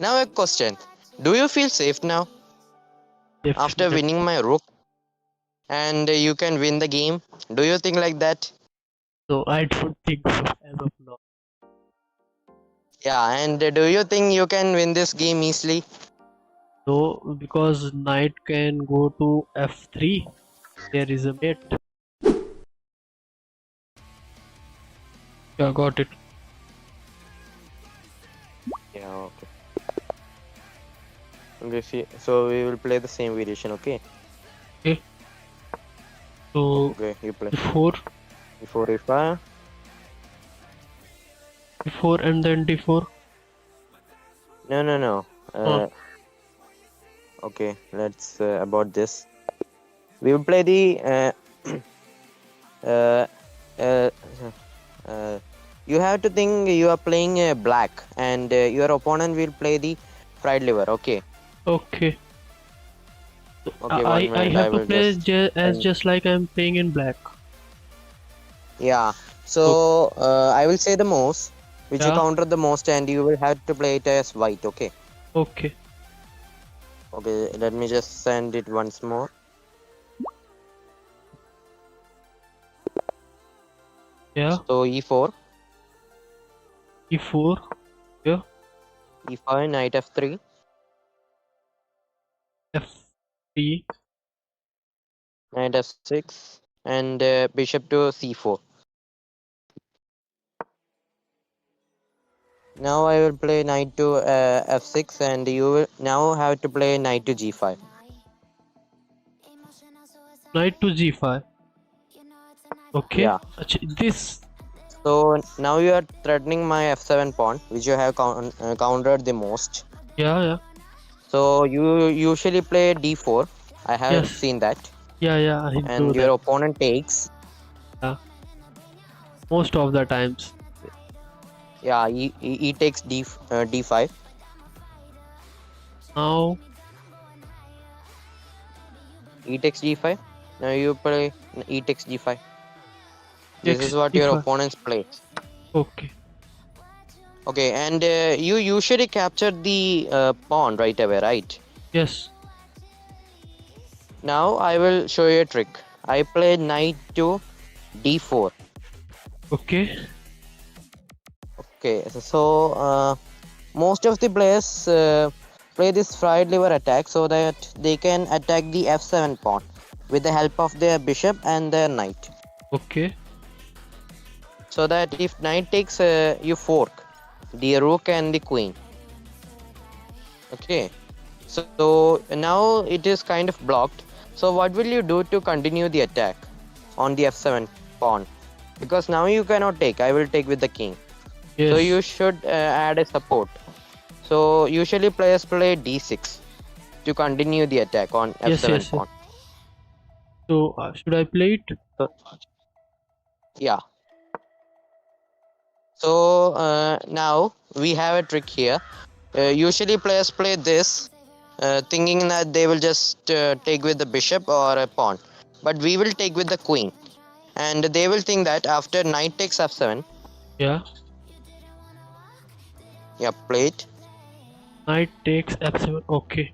Now a question. Do you feel safe now after Definitely. winning my rook and you can win the game? Do you think like that? So I don't think so as of now. Yeah, and do you think you can win this game easily? No, because knight can go to f3. There is a mate. Yeah, got it. Yeah, okay. Okay, see, so we will play the same variation, okay? Okay. So Okay, you play. d4, Before e5. d4 and then d4. No, no, no. Uh, Okay, let's about this. We will play the uh, uh, uh, you have to think you are playing black and your opponent will play the fried liver. Okay, okay. okay, 1 minute. I I have to will play just as just like I'm playing in black. yeah. Okay. So I will say the most which you Yeah. counter the most, and you will have to play it as white. Okay, Okay. okay. Let me just send it once more. Yeah. So e4, e4. Yeah. e5, knight f3, f3. knight f6, and bishop to c4. Now I will play knight to f6, and you will now have to play knight to g5. Knight to g5. Okay. Yeah. This. So now you are threatening my f7 pawn, which you have countered the most. Yeah. Yeah. So you usually play d4. I have Yes. seen that, Yeah. Yeah. I know and your that. opponent takes. Yeah. Most of the times. Yeah, he takes d5. Now. E takes d5. Now you play e takes d5. This is Takes what your d5. opponents play. Okay. Okay, and you usually capture the pawn right away, right? Yes. Now I will show you a trick. I play knight to d4. Okay. Okay, so most of the players play this fried liver attack so that they can attack the f7 pawn with the help of their bishop and their knight. Okay. So that if knight takes, you fork the rook and the queen. Okay, so now it is kind of blocked. So what will you do to continue the attack on the f7 pawn? Because now you cannot take. I will take with the king. So Yes. you should add a support. So usually players play d6 to continue the attack on Yes. f7 Yes. Yes. pawn. So should I play it? So yeah. So now we have a trick here. Usually players play this, thinking that they will just take with the bishop or a pawn. But we will take with the queen. And they will think that after knight takes f7, Yeah. yeah, play it. Knight takes f7. Okay.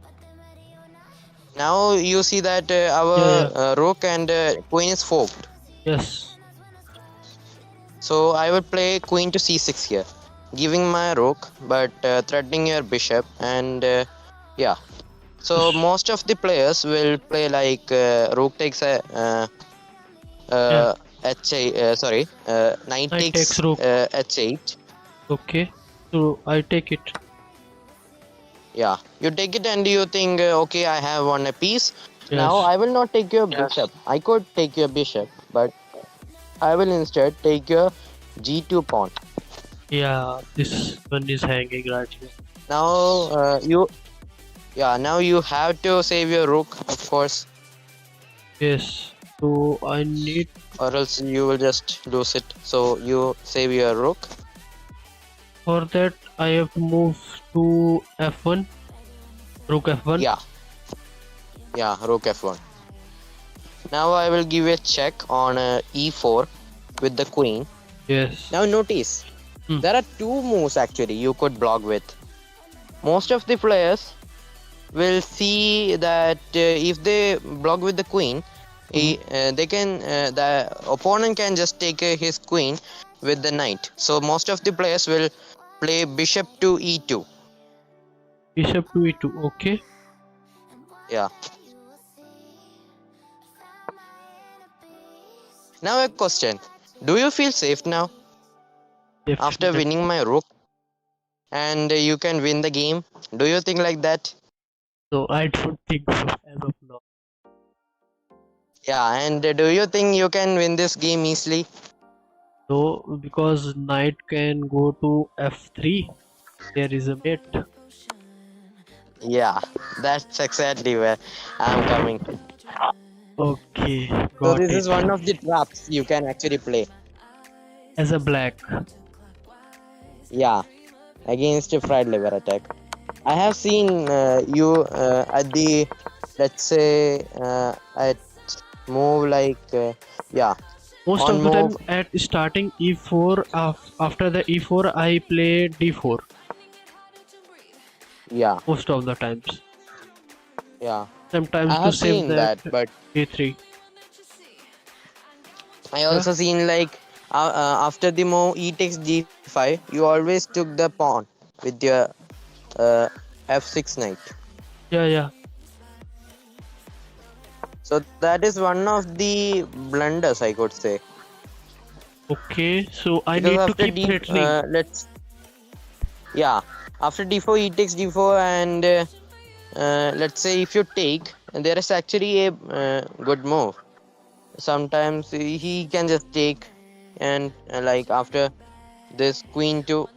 Now you see that our Yeah. Yeah. rook and queen is forked. Yes. So I will play queen to c6 here, giving my rook but threatening your bishop, and yeah. So Yes. most of the players will play like rook takes a Yeah. h8. Knight Knight takes takes rook. h8. Okay. So I take it. Yeah, you take it and you think, okay, I have won a piece. Now Yes. I will not take your bishop. I could take your bishop, but I will instead take your g2 pawn. Yeah. This one is hanging right here. Now now you have to save your rook, of course, Yes. So I need. or else you will just lose it. So you save your rook. For that I have to move to f1. Rook f1. Yeah, rook f1. Now I will give a check on e4 with the queen. Yes. Now notice, there are two moves actually you could block with. most of the players will see that if they block with the queen, they can the opponent can just take his queen with the knight. So most of the players will play bishop to e2. Bishop to e2. Okay. Yeah. Now a question: do you feel safe now after Definitely. winning my rook, and you can win the game? Do you think like that? So I don't think so as of now. Yeah. And do you think you can win this game easily? So because knight can go to f3, there is a mate. Yeah, that's exactly where I'm coming to. Okay, So got this it. is one of the traps you can actually play. As a black. Yeah, against a fried liver attack. I have seen you at the, let's say, at move like, yeah, Most on of the move. time at starting e4, after the e4 I play d4. Yeah, Most of the times. yeah. Sometimes I to have save seen that that, but a3. I Yeah, also seen like after the move e takes g5, you always took the pawn with your uh, f6 knight. yeah, yeah. So that is one of the blunders, I could say, Okay, so I because need to after keep threatening. let's, yeah, after d4 e takes d4, and let's say if you take, there is actually a good move. Sometimes he can just take, and like after this queen to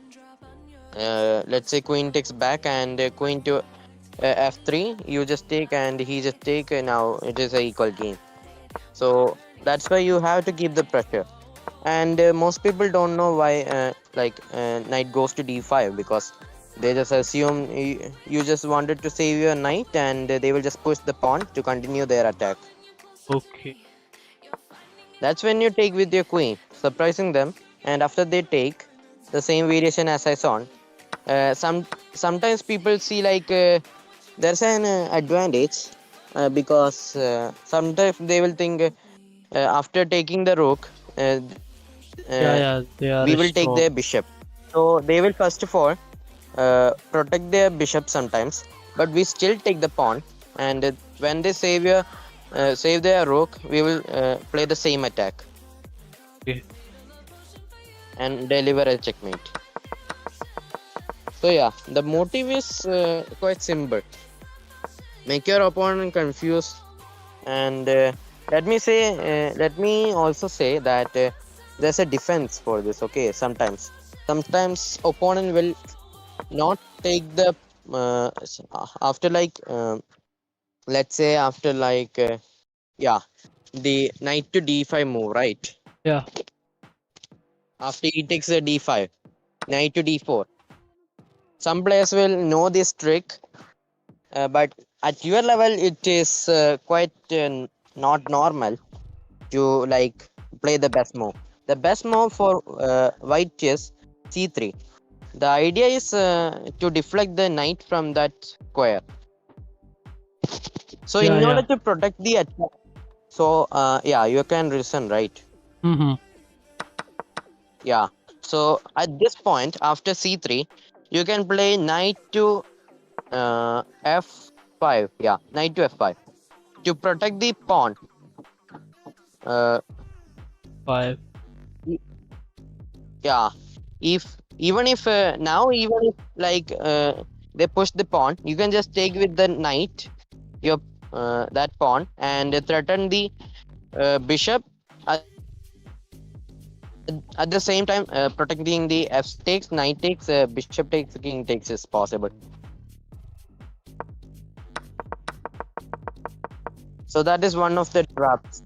let's say queen takes back, and queen to f3, you just take and he just take, now it is a equal game. So that's why you have to keep the pressure. And most people don't know why knight goes to d5, because they just assume you just wanted to save your knight, and they will just push the pawn to continue their attack. Okay. That's when you take with your queen, surprising them, and after they take the same variation as I saw. Sometimes people see like there's an advantage, because sometimes they will think after taking the rook, Yeah, we yeah, will take they their are bishop. strong. So they will first of all protect their bishop sometimes, but we still take the pawn, and when they save their rook, we will play the same attack Okay. and deliver a checkmate. So yeah, the motive is quite simple: make your opponent confused. And let me also say that there's a defense for this. Okay, sometimes opponent will not take the after like let's say after like yeah, the knight to d5 move, right? Yeah, After he takes a d5, knight to d4, some players will know this trick, but at your level it is quite not normal to like play the best move. The best move for white chess, c3. The idea is to deflect the knight from that square. So yeah, in order yeah. to protect the attack, so yeah, you can listen, right? Mm-hmm. Yeah. So at this point, after c3, you can play knight to f5. Yeah, knight to f5 to protect the pawn. Uh, 5. yeah, if even if now even if like they push the pawn, you can just take with the knight your that pawn, and threaten the bishop at the same time, protecting the f takes, knight takes, bishop takes, king takes is possible. So that is one of the traps.